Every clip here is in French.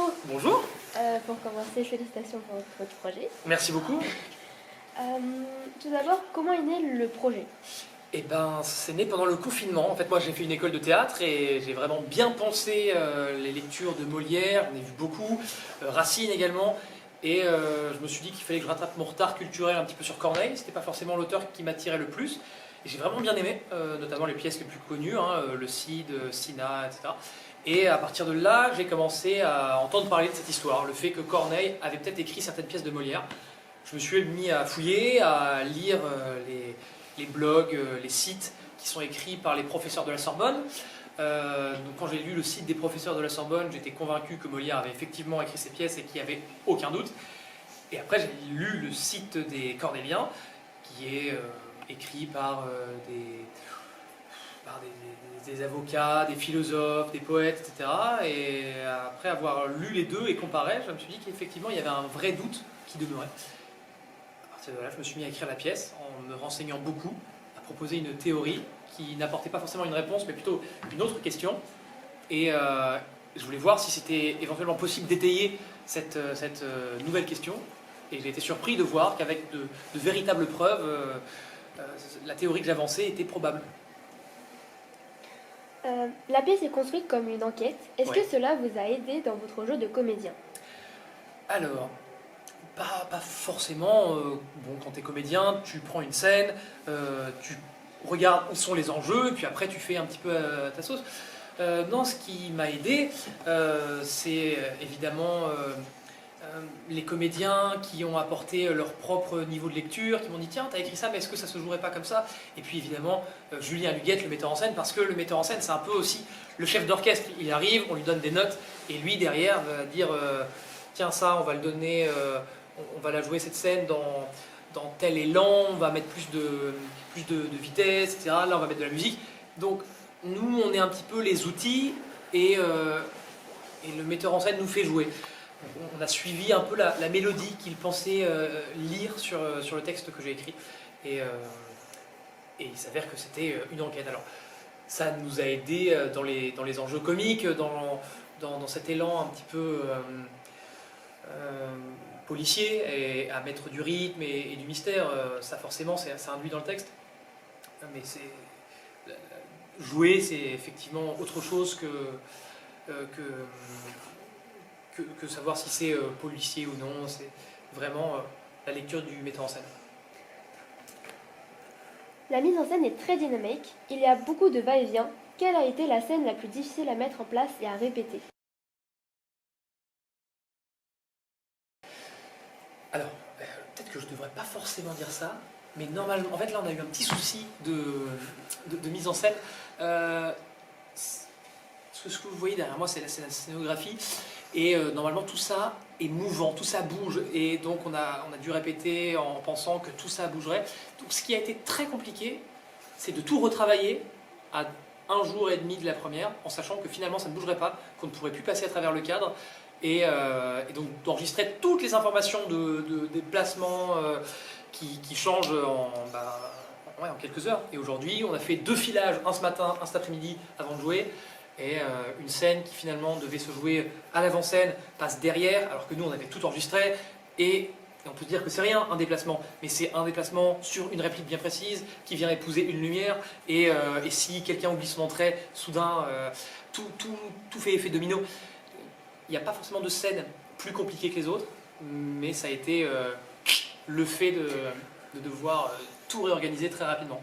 Bonjour. Bonjour. Pour commencer, félicitations pour votre projet. Merci beaucoup. Tout d'abord, comment est né le projet? Eh ben, c'est né pendant le confinement. En fait, moi, j'ai fait une école de théâtre et j'ai vraiment bien pensé les lectures de Molière. On a vu beaucoup, Racine également. Et je me suis dit qu'il fallait que je rattrape mon retard culturel un petit peu sur Corneille. C'était pas forcément l'auteur qui m'attirait le plus. Et j'ai vraiment bien aimé, notamment les pièces les plus connues, le Cid, Cinna, etc. Et à partir de là, j'ai commencé à entendre parler de cette histoire, le fait que Corneille avait peut-être écrit certaines pièces de Molière. Je me suis mis à fouiller, à lire les blogs, les sites qui sont écrits par les professeurs de la Sorbonne. Donc quand j'ai lu le site des professeurs de la Sorbonne, j'étais convaincu que Molière avait effectivement écrit ces pièces et qu'il n'y avait aucun doute. Et après j'ai lu le site des Cornéliens, qui est écrit par des avocats, des philosophes, des poètes, etc. Et après avoir lu les deux et comparé, je me suis dit qu'effectivement il y avait un vrai doute qui demeurait. À partir de là, je me suis mis à écrire la pièce en me renseignant beaucoup, à proposer une théorie qui n'apportait pas forcément une réponse, mais plutôt une autre question. Et je voulais voir si c'était éventuellement possible d'étayer cette nouvelle question. Et j'ai été surpris de voir qu'avec de véritables preuves, la théorie que j'avançais était probable. La pièce est construite comme une enquête. Est-ce Ouais. que cela vous a aidé dans votre jeu de comédien? Alors, pas forcément. Bon, quand tu es comédien, tu prends une scène, tu regardes où sont les enjeux, et puis après tu fais un petit peu à ta sauce. Non, ce qui m'a aidé, c'est évidemment les comédiens qui ont apporté leur propre niveau de lecture, qui m'ont dit tiens, t'as écrit ça, mais est-ce que ça se jouerait pas comme ça? Et puis évidemment, Julien Luguette, le metteur en scène, parce que le metteur en scène, c'est un peu aussi le chef d'orchestre. Il arrive, on lui donne des notes, et lui derrière va dire tiens, ça, on va le donner, on va la jouer cette scène dans tel élan, on va mettre plus de vitesse, etc. Là, on va mettre de la musique. Donc, nous, on est un petit peu les outils, et le metteur en scène nous fait jouer. On a suivi un peu la mélodie qu'il pensait lire sur le texte que j'ai écrit. Et il s'avère que c'était une enquête. Alors, ça nous a aidé dans les enjeux comiques, dans cet élan un petit peu policier, et à mettre du rythme et du mystère. Ça, forcément, ça induit dans le texte. Mais jouer, c'est effectivement autre chose que savoir si c'est policier ou non. C'est vraiment la lecture du metteur en scène. La mise en scène est très dynamique. Il y a beaucoup de va-et-vient. Quelle a été la scène la plus difficile à mettre en place et à répéter? Alors, peut-être que je ne devrais pas forcément dire ça, mais normalement, en fait là on a eu un petit souci de mise en scène. Ce que vous voyez derrière moi, c'est la scénographie, et normalement tout ça est mouvant, tout ça bouge, et donc on a dû répéter en pensant que tout ça bougerait. Donc ce qui a été très compliqué, c'est de tout retravailler à un jour et demi de la première, en sachant que finalement ça ne bougerait pas, qu'on ne pourrait plus passer à travers le cadre, et donc d'enregistrer toutes les informations des placements qui changent en quelques heures. Et aujourd'hui, on a fait 2 filages, un ce matin, un cet après-midi, avant de jouer. Et une scène qui finalement devait se jouer à l'avant-scène passe derrière, alors que nous on avait tout enregistré. Et on peut se dire que c'est rien, un déplacement, mais c'est un déplacement sur une réplique bien précise qui vient épouser une lumière. Et si quelqu'un oublie son entrée, soudain tout fait effet domino. Il n'y a pas forcément de scène plus compliquée que les autres, mais ça a été le fait de devoir tout réorganiser très rapidement.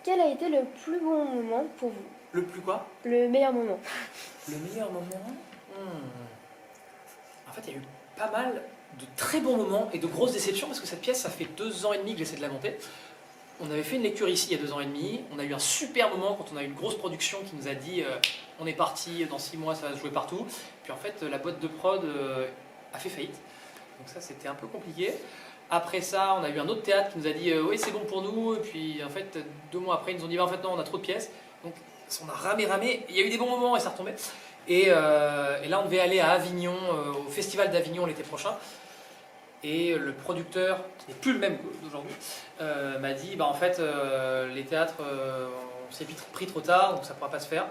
Quel a été le plus bon moment pour vous? Le plus quoi? Le meilleur moment? Le meilleur moment? En fait, il y a eu pas mal de très bons moments et de grosses déceptions, parce que cette pièce, ça fait 2 ans et demi que j'essaie de la monter. On avait fait une lecture ici il y a 2 ans et demi. On a eu un super moment quand on a eu une grosse production qui nous a dit on est parti, dans 6 mois ça va se jouer partout. Puis en fait, la boîte de prod a fait faillite. Donc ça, c'était un peu compliqué. Après ça, on a eu un autre théâtre qui nous a dit oui, c'est bon pour nous. Et puis en fait, 2 mois après, ils nous ont dit en fait non, on a trop de pièces. Donc on a ramé. Il y a eu des bons moments et ça retombait. Et là, on devait aller à Avignon, au Festival d'Avignon l'été prochain. Et le producteur, qui n'est plus le même d'aujourd'hui, m'a dit en fait, les théâtres, on s'est pris trop tard, donc ça ne pourra pas se faire.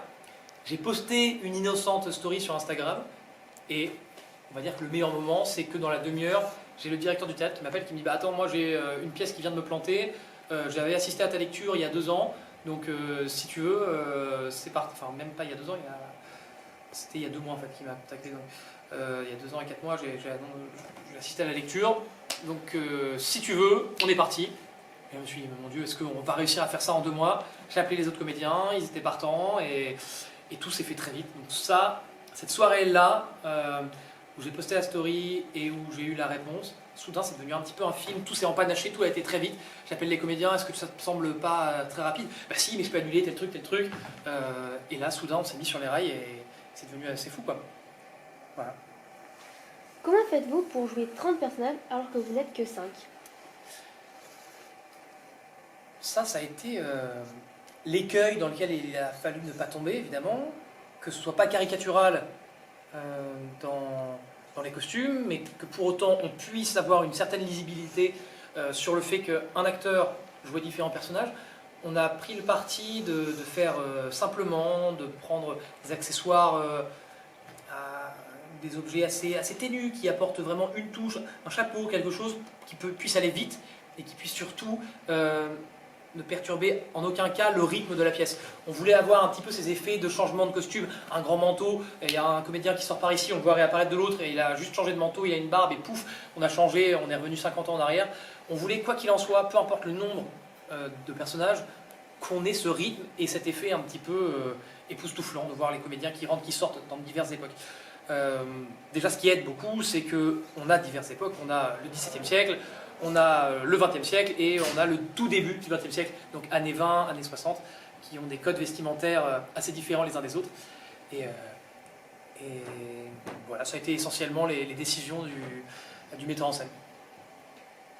J'ai posté une innocente story sur Instagram et on va dire que le meilleur moment, c'est que dans la demi-heure, j'ai le directeur du théâtre qui m'appelle, qui me dit bah, attends, moi j'ai une pièce qui vient de me planter, j'avais assisté à ta lecture il y a 2 ans, donc si tu veux, c'est parti. Enfin, même pas il y a 2 ans, c'était il y a 2 mois en fait qu'il m'a contacté. Donc, il y a 2 ans et 4 mois, j'ai assisté à la lecture, donc si tu veux, on est parti. Et je me suis dit, mon Dieu, est-ce qu'on va réussir à faire ça en 2 mois? J'ai appelé les autres comédiens, ils étaient partants et tout s'est fait très vite. Donc ça, cette soirée-là, où j'ai posté la story et où j'ai eu la réponse, soudain c'est devenu un petit peu un film, tout s'est empanaché, tout a été très vite. J'appelle les comédiens, est-ce que ça te semble pas très rapide? Bah si, mais je peux annuler tel truc, tel truc. Et là, soudain, on s'est mis sur les rails et c'est devenu assez fou, quoi. Voilà. Comment faites-vous pour jouer 30 personnages alors que vous n'êtes que 5? Ça a été l'écueil dans lequel il a fallu ne pas tomber, évidemment, que ce soit pas caricatural dans les costumes, mais que pour autant on puisse avoir une certaine lisibilité sur le fait qu'un acteur jouait différents personnages. On a pris le parti de faire simplement, de prendre des accessoires, des objets assez ténus, qui apportent vraiment une touche, un chapeau, quelque chose qui puisse aller vite et qui puisse surtout ne perturber en aucun cas le rythme de la pièce. On voulait avoir un petit peu ces effets de changement de costume, un grand manteau, il y a un comédien qui sort par ici, on le voit réapparaître de l'autre et il a juste changé de manteau, il a une barbe et pouf, on a changé, on est revenu 50 ans en arrière. On voulait, quoi qu'il en soit, peu importe le nombre de personnages, qu'on ait ce rythme et cet effet un petit peu époustouflant de voir les comédiens qui rentrent, qui sortent dans diverses époques. Déjà, ce qui aide beaucoup, c'est qu'on a diverses époques, on a le XVIIe siècle, on a le XXe siècle et on a le tout début du XXe siècle, donc années 20, années 60, qui ont des codes vestimentaires assez différents les uns des autres. Et voilà, ça a été essentiellement les décisions du metteur en scène.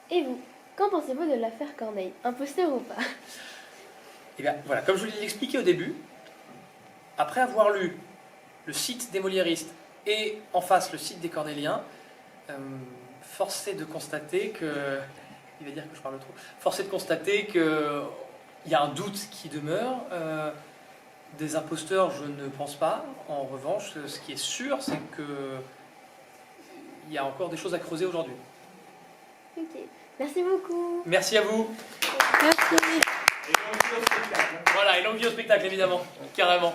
Et vous, qu'en pensez-vous de l'affaire Corneille? Imposteur ou pas? Et bien voilà, comme je vous l'ai expliqué au début, après avoir lu le site des Moliéristes et en face le site des Cornéliens, force est de constater que, il va dire que je parle trop, force est de constater qu'il y a un doute qui demeure. Des imposteurs, je ne pense pas. En revanche, ce qui est sûr, c'est qu'il y a encore des choses à creuser aujourd'hui. Ok, merci beaucoup. Merci à vous. Merci. Voilà, et longue vie au spectacle, évidemment, carrément.